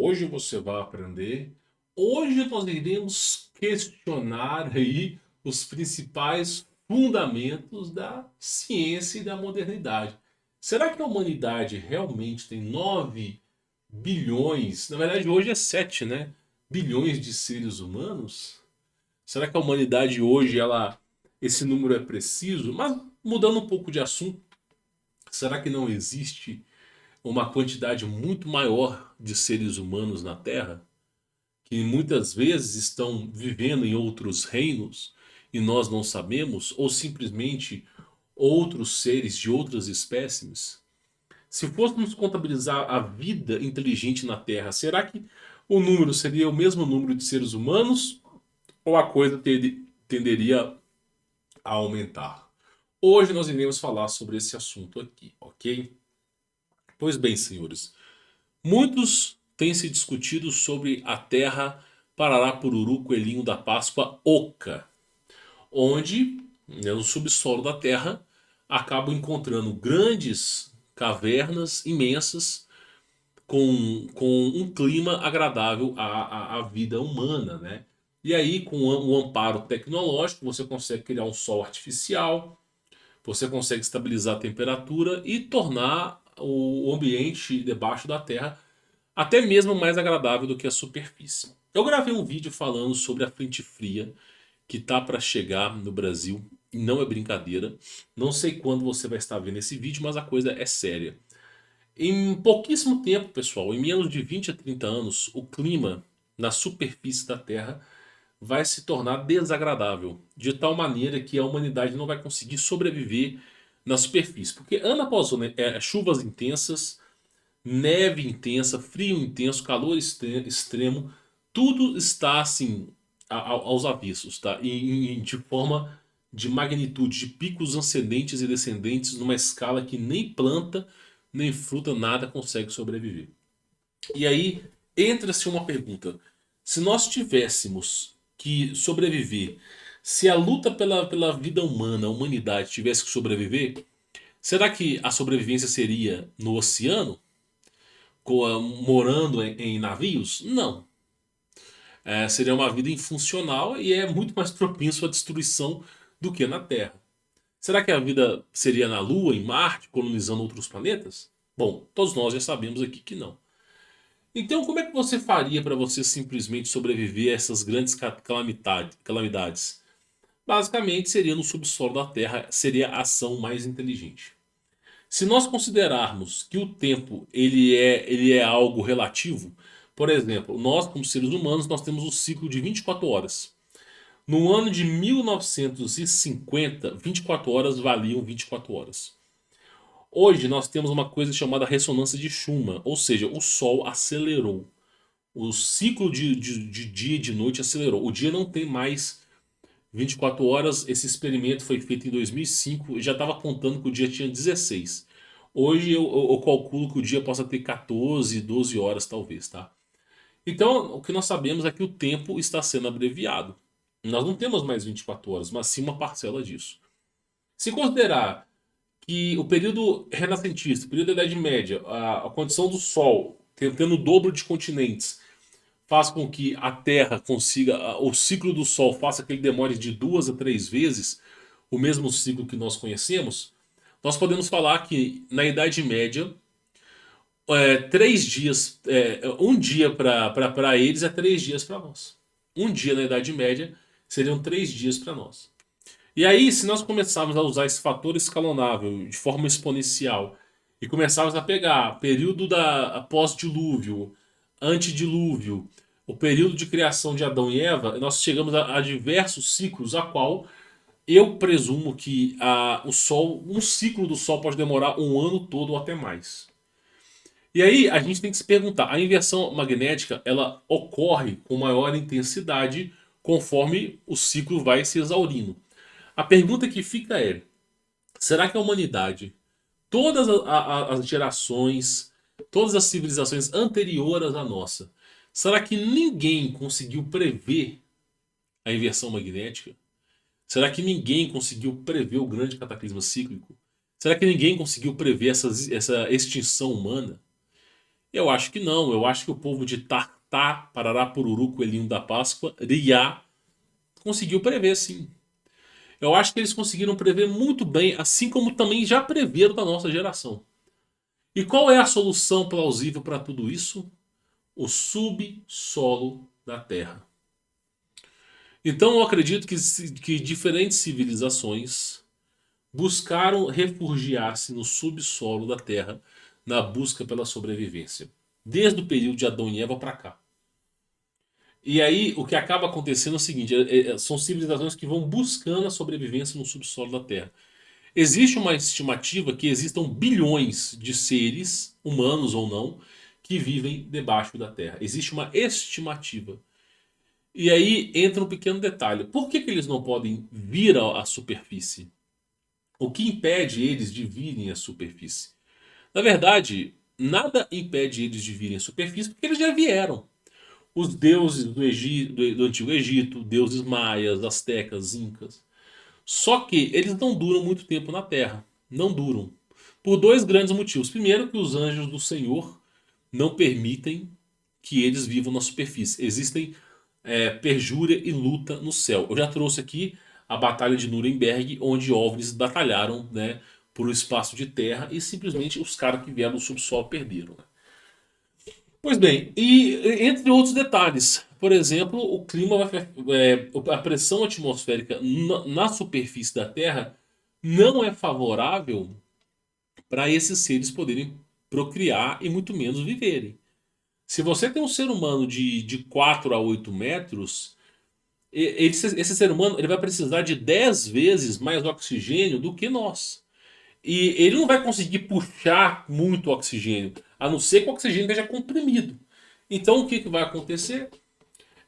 hoje você vai aprender. Hoje nós iremos questionar aí os principais fundamentos da ciência e da modernidade. Será que a humanidade realmente tem 9 bilhões? Na verdade, hoje é 7, né? Bilhões de seres humanos? Será que a humanidade hoje, esse número é preciso? Mas mudando um pouco de assunto, será que não existe uma quantidade muito maior de seres humanos na Terra, que muitas vezes estão vivendo em outros reinos e nós não sabemos, ou simplesmente outros seres de outras espécies? Se fôssemos contabilizar a vida inteligente na Terra, será que o número seria o mesmo número de seres humanos ou a coisa tenderia a aumentar? Hoje nós iremos falar sobre esse assunto aqui, ok? Pois bem, senhores, muitos têm se discutido sobre a terra Parará Pururu Coelhinho da Páscoa Oca, onde, né, no subsolo da terra, acabam encontrando grandes cavernas imensas com um clima agradável à vida humana, né? E aí, com o amparo tecnológico, você consegue criar um sol artificial, você consegue estabilizar a temperatura e tornar o ambiente debaixo da terra até mesmo mais agradável do que a superfície. Eu gravei um vídeo falando sobre a frente fria que tá para chegar no Brasil. E não é brincadeira. Não sei quando você vai estar vendo esse vídeo, mas a coisa é séria. Em pouquíssimo tempo, pessoal, em menos de 20 a 30 anos, o clima na superfície da Terra vai se tornar desagradável, de tal maneira que a humanidade não vai conseguir sobreviver na superfície. Porque ano após ano, chuvas intensas, neve intensa, frio intenso, calor extremo, tudo está assim aos avessos, tá? De forma de magnitude, de picos ascendentes e descendentes numa escala que nem planta, nem fruta, nada consegue sobreviver. E aí entra-se uma pergunta: se nós tivéssemos que sobreviver, se a luta pela vida humana, a humanidade tivesse que sobreviver, será que a sobrevivência seria no oceano? Morando em navios? Não. Seria uma vida infuncional e é muito mais propenso à destruição do que na Terra. Será que a vida seria na Lua, em Marte, colonizando outros planetas? Bom, todos nós já sabemos aqui que não. Então, como é que você faria para você simplesmente sobreviver a essas grandes calamidades? Basicamente, seria no subsolo da Terra, seria a ação mais inteligente. Se nós considerarmos que o tempo ele é algo relativo, por exemplo, nós como seres humanos nós temos um ciclo de 24 horas. No ano de 1950, 24 horas valiam 24 horas. Hoje nós temos uma coisa chamada ressonância de Schumann, ou seja, o Sol acelerou. O ciclo de dia e de noite acelerou. O dia não tem mais 24 horas. Esse experimento foi feito em 2005 e já estava contando que o dia tinha 16. Hoje eu calculo que o dia possa ter 14, 12 horas talvez, tá? Então, o que nós sabemos é que o tempo está sendo abreviado. Nós não temos mais 24 horas, mas sim uma parcela disso. Se considerar que o período renascentista, o período da Idade Média, a condição do Sol, tendo o dobro de continentes, faz com que a Terra consiga, o ciclo do Sol faça que ele demore de 2 a 3 vezes o mesmo ciclo que nós conhecemos, nós podemos falar que na Idade Média, 3 dias, um dia para eles é 3 dias para nós. Um dia na Idade Média seriam 3 dias para nós. E aí, se nós começarmos a usar esse fator escalonável de forma exponencial e começarmos a pegar período da pós-dilúvio, antedilúvio, o período de criação de Adão e Eva, nós chegamos a diversos ciclos, a qual eu presumo que o Sol, um ciclo do Sol pode demorar um ano todo ou até mais. E aí a gente tem que se perguntar, a inversão magnética ela ocorre com maior intensidade conforme o ciclo vai se exaurindo. A pergunta que fica é: será que a humanidade, todas as gerações, todas as civilizações anteriores à nossa, será que ninguém conseguiu prever a inversão magnética? Será que ninguém conseguiu prever o grande cataclisma cíclico? Será que ninguém conseguiu prever essa extinção humana? Eu acho que não. Eu acho que o povo de Tartá, Parará, Pururu, Coelhinho da Páscoa, Riá, conseguiu prever sim. Eu acho que eles conseguiram prever muito bem, assim como também já preveram da nossa geração. E qual é a solução plausível para tudo isso? O subsolo da Terra. Então eu acredito que diferentes civilizações buscaram refugiar-se no subsolo da Terra na busca pela sobrevivência. Desde o período de Adão e Eva para cá. E aí o que acaba acontecendo é o seguinte: são civilizações que vão buscando a sobrevivência no subsolo da Terra. Existe uma estimativa que existam bilhões de seres, humanos ou não, que vivem debaixo da Terra. Existe uma estimativa. E aí entra um pequeno detalhe. Por que eles não podem vir à superfície? O que impede eles de virem à superfície? Na verdade, nada impede eles de virem à superfície porque eles já vieram. Os deuses do Antigo Egito, deuses maias, astecas, incas. Só que eles não duram muito tempo na Terra. Não duram. Por dois grandes motivos. Primeiro, que os anjos do Senhor não permitem que eles vivam na superfície. Existem perjúria e luta no céu. Eu já trouxe aqui a Batalha de Nuremberg, onde OVNIs batalharam, né, por um espaço de terra e simplesmente os caras que vieram do subsolo perderam. Né? Pois bem, e entre outros detalhes, por exemplo, o clima a pressão atmosférica na superfície da Terra não é favorável para esses seres poderem procriar e muito menos viverem. Se você tem um ser humano de 4 a 8 metros, esse ser humano ele vai precisar de 10 vezes mais oxigênio do que nós. E ele não vai conseguir puxar muito oxigênio, a não ser que o oxigênio esteja comprimido. Então o que, que vai acontecer?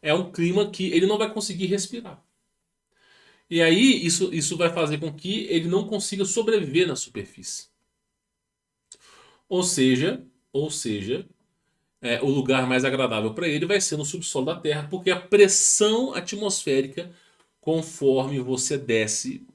É um clima que ele não vai conseguir respirar. E aí isso vai fazer com que ele não consiga sobreviver na superfície. Ou seja, o lugar mais agradável para ele vai ser no subsolo da Terra, porque a pressão atmosférica, conforme você desce,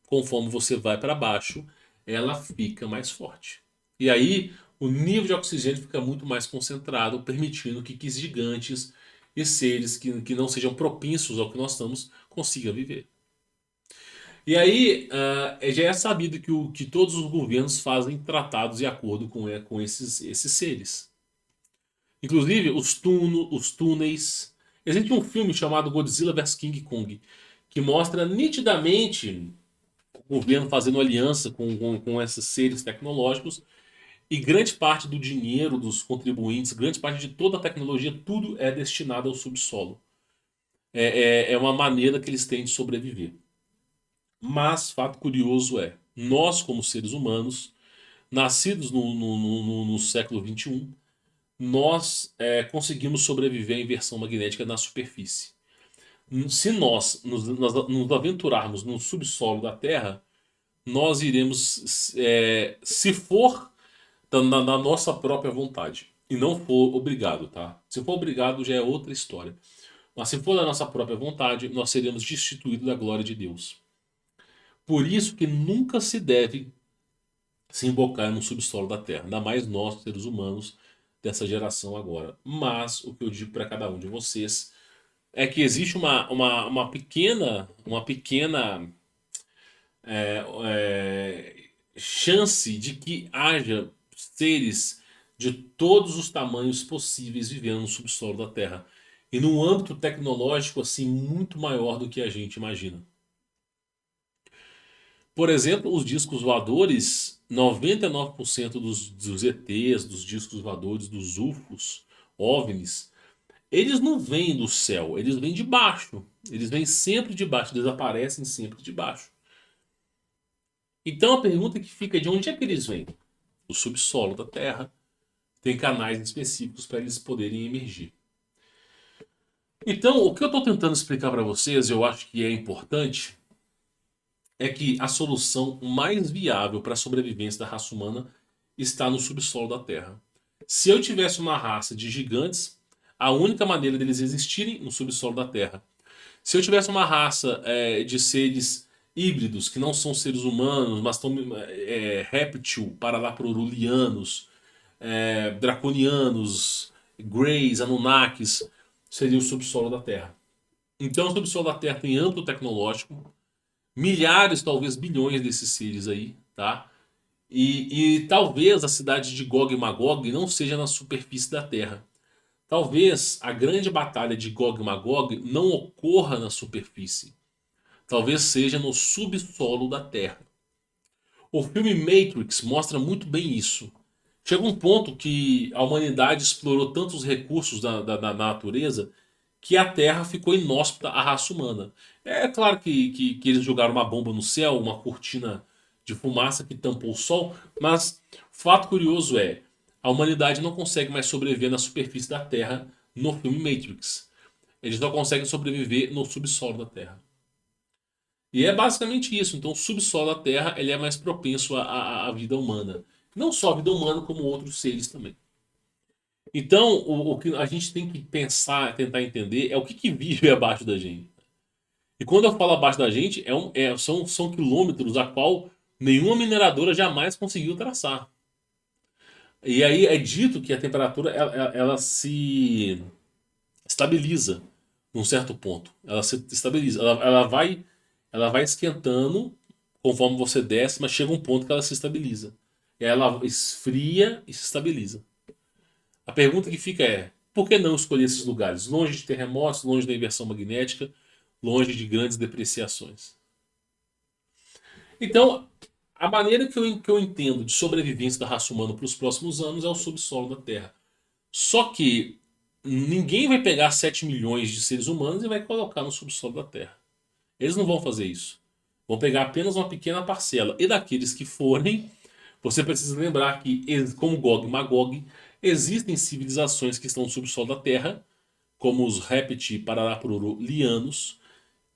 conforme você vai para baixo, ela fica mais forte. E aí o nível de oxigênio fica muito mais concentrado, permitindo que gigantes e seres que não sejam propensos ao que nós estamos consigam viver. E aí já é sabido que todos os governos fazem tratados de acordo com esses seres. Inclusive os túneis. Existe um filme chamado Godzilla vs King Kong que mostra nitidamente o governo fazendo aliança com esses seres tecnológicos e grande parte do dinheiro dos contribuintes, grande parte de toda a tecnologia, tudo é destinado ao subsolo. É uma maneira que eles têm de sobreviver. Mas, fato curioso é, nós como seres humanos, nascidos no século XXI, nós conseguimos sobreviver à inversão magnética na superfície. Se nos aventurarmos no subsolo da Terra, nós iremos, se for na nossa própria vontade, e não for obrigado, tá? Se for obrigado já é outra história. Mas se for da nossa própria vontade, nós seremos destituídos da glória de Deus. Por isso que nunca se deve se embocar no subsolo da Terra, ainda mais nós, seres humanos, dessa geração agora. Mas o que eu digo para cada um de vocês é que existe uma pequena chance de que haja seres de todos os tamanhos possíveis vivendo no subsolo da Terra. E num âmbito tecnológico assim muito maior do que a gente imagina. Por exemplo, os discos voadores, 99% dos ETs, dos discos voadores, dos UFOs, OVNIs, eles não vêm do céu, eles vêm de baixo. Eles vêm sempre de baixo, desaparecem sempre de baixo. Então a pergunta que fica é de onde é que eles vêm? Do subsolo da Terra. Tem canais específicos para eles poderem emergir. Então, o que eu estou tentando explicar para vocês, eu acho que é importante, é que a solução mais viável para a sobrevivência da raça humana está no subsolo da Terra. Se eu tivesse uma raça de gigantes, a única maneira deles existirem no subsolo da Terra. Se eu tivesse uma raça de seres híbridos, que não são seres humanos, mas estão réptil, paralaprorulianos, draconianos, greys, anunnakis, seria o subsolo da Terra. Então o subsolo da Terra tem âmbito tecnológico, milhares, talvez bilhões desses seres aí, tá? E talvez a cidade de Gog e Magog não seja na superfície da Terra. Talvez a grande batalha de Gog e Magog não ocorra na superfície. Talvez seja no subsolo da Terra. O filme Matrix mostra muito bem isso. Chega um ponto que a humanidade explorou tantos recursos da natureza que a Terra ficou inóspita à raça humana. É claro que eles jogaram uma bomba no céu, uma cortina de fumaça que tampou o sol, mas o fato curioso é a humanidade não consegue mais sobreviver na superfície da Terra no filme Matrix. Eles só conseguem sobreviver no subsolo da Terra. E é basicamente isso. Então, o subsolo da Terra ele é mais propenso à vida humana. Não só a vida humana, como outros seres também. Então, o que a gente tem que pensar, tentar entender, é o que vive abaixo da gente. E quando eu falo abaixo da gente, são quilômetros a qual nenhuma mineradora jamais conseguiu traçar. E aí é dito que a temperatura ela se estabiliza num certo ponto. Ela se estabiliza. Ela vai esquentando conforme você desce, mas chega um ponto que ela se estabiliza. E aí ela esfria e se estabiliza. A pergunta que fica é: por que não escolher esses lugares? Longe de terremotos, longe da inversão magnética, longe de grandes depreciações. Então, a maneira que eu entendo de sobrevivência da raça humana para os próximos anos é o subsolo da Terra. Só que ninguém vai pegar 7 milhões de seres humanos e vai colocar no subsolo da Terra. Eles não vão fazer isso. Vão pegar apenas uma pequena parcela. E daqueles que forem, você precisa lembrar que, como Gog e Magog, existem civilizações que estão no subsolo da Terra, como os Repti Pararapuru-lianos,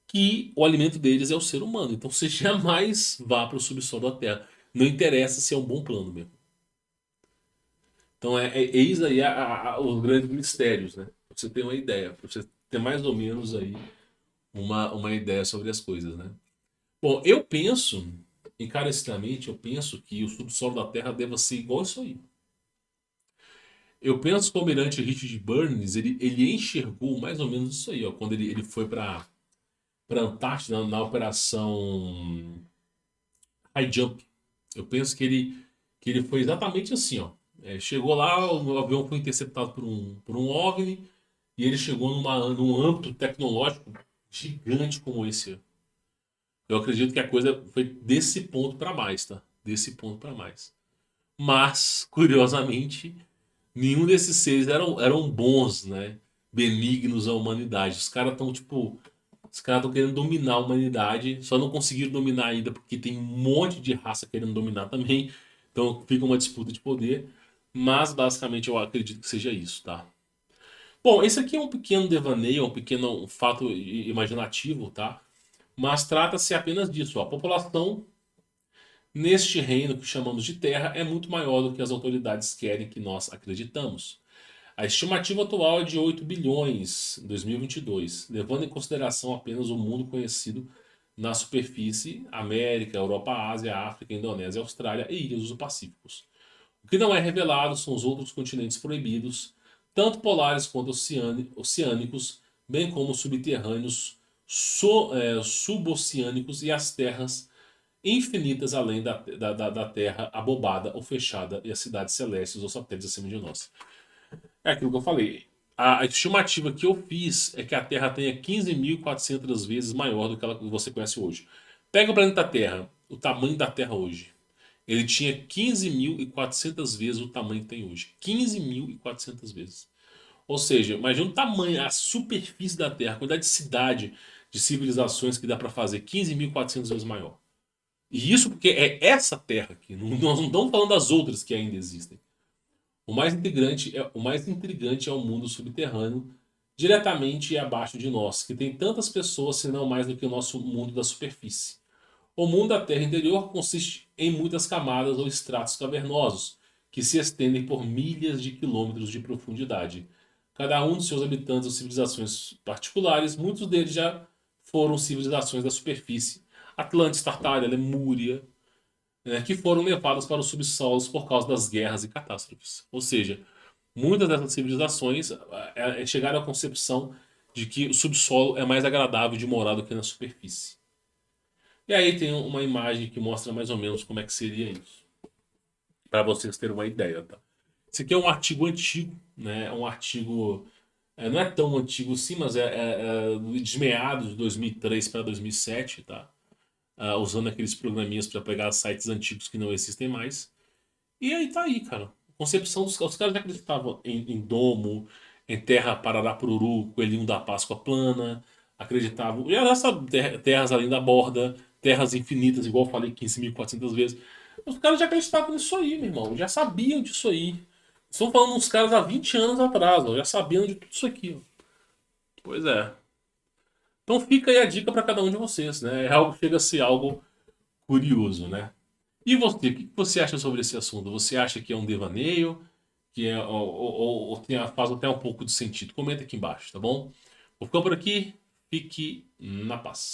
que o alimento deles é o ser humano. Então você jamais vá para o subsolo da Terra. Não interessa se é um bom plano mesmo. Então eis aí os grandes mistérios, né? Pra você ter uma ideia, para você ter mais ou menos aí uma ideia sobre as coisas, né? Bom, eu penso, encarecidamente, eu penso que o subsolo da Terra deva ser igual isso aí. Eu penso que o almirante Richard Burns, ele enxergou mais ou menos isso aí, ó, quando ele foi para Antártida na operação High Jump. Eu penso que ele foi exatamente assim, ó. Chegou lá, o avião foi interceptado por um OVNI e ele chegou num âmbito tecnológico gigante como esse. Eu acredito que a coisa foi desse ponto para mais, tá? Desse ponto para mais. Mas, curiosamente, nenhum desses seres eram bons, né? Benignos à humanidade. Os caras estão, tipo. Os caras estão querendo dominar a humanidade. Só não conseguiram dominar ainda porque tem um monte de raça querendo dominar também. Então fica uma disputa de poder. Mas, basicamente, eu acredito que seja isso, tá? Bom, esse aqui é um pequeno devaneio, um pequeno fato imaginativo, tá? Mas trata-se apenas disso. Ó. A população neste reino que chamamos de Terra é muito maior do que as autoridades querem que nós acreditamos. A estimativa atual é de 8 bilhões em 2022, levando em consideração apenas o mundo conhecido na superfície, América, Europa, Ásia, África, Indonésia, Austrália e ilhas do Pacífico. O que não é revelado são os outros continentes proibidos, tanto polares quanto oceânicos, bem como subterrâneos, suboceânicos e as terras infinitas além da Terra abobada ou fechada e as cidades celestes ou satélites acima de nós. É aquilo que eu falei. A estimativa que eu fiz é que a Terra tenha 15.400 vezes maior do que ela que você conhece hoje. Pega o planeta Terra, o tamanho da Terra hoje. Ele tinha 15.400 vezes o tamanho que tem hoje. 15.400 vezes. Ou seja, imagina o tamanho, a superfície da Terra, a quantidade de cidade, de civilizações que dá para fazer 15.400 vezes maior. E isso porque é essa Terra aqui. Nós não estamos falando das outras que ainda existem. O mais intrigante é o mundo subterrâneo, diretamente abaixo de nós, que tem tantas pessoas, se não mais do que o nosso mundo da superfície. O mundo da Terra interior consiste em muitas camadas ou estratos cavernosos, que se estendem por milhas de quilômetros de profundidade. Cada um de seus habitantes ou civilizações particulares, muitos deles já foram civilizações da superfície. Atlântis, Tartária, Lemúria, né, que foram levadas para os subsolos por causa das guerras e catástrofes. Ou seja, muitas dessas civilizações chegaram à concepção de que o subsolo é mais agradável de morar do que na superfície. E aí tem uma imagem que mostra mais ou menos como é que seria isso, para vocês terem uma ideia, tá? Esse aqui é um artigo antigo, né? É um artigo não é tão antigo assim, mas é de meados de 2003 para 2007, tá? Usando aqueles programinhas para pegar sites antigos que não existem mais. E aí tá aí, cara. Concepção dos os caras já acreditavam em domo, em terra Pararapururu, coelhinho da Páscoa plana, acreditavam. E essa terras além da borda, terras infinitas, igual eu falei 15.400 vezes. Os caras já acreditavam nisso aí, meu irmão. Já sabiam disso aí. Estão falando uns caras há 20 anos atrás, ó, já sabiam de tudo isso aqui. Ó. Pois é. Então fica aí a dica para cada um de vocês, né? É algo, chega a ser algo curioso, né? E você, o que você acha sobre esse assunto? Você acha que é um devaneio? Que é, ou faz até um pouco de sentido? Comenta aqui embaixo, tá bom? Vou ficar por aqui. Fique na paz.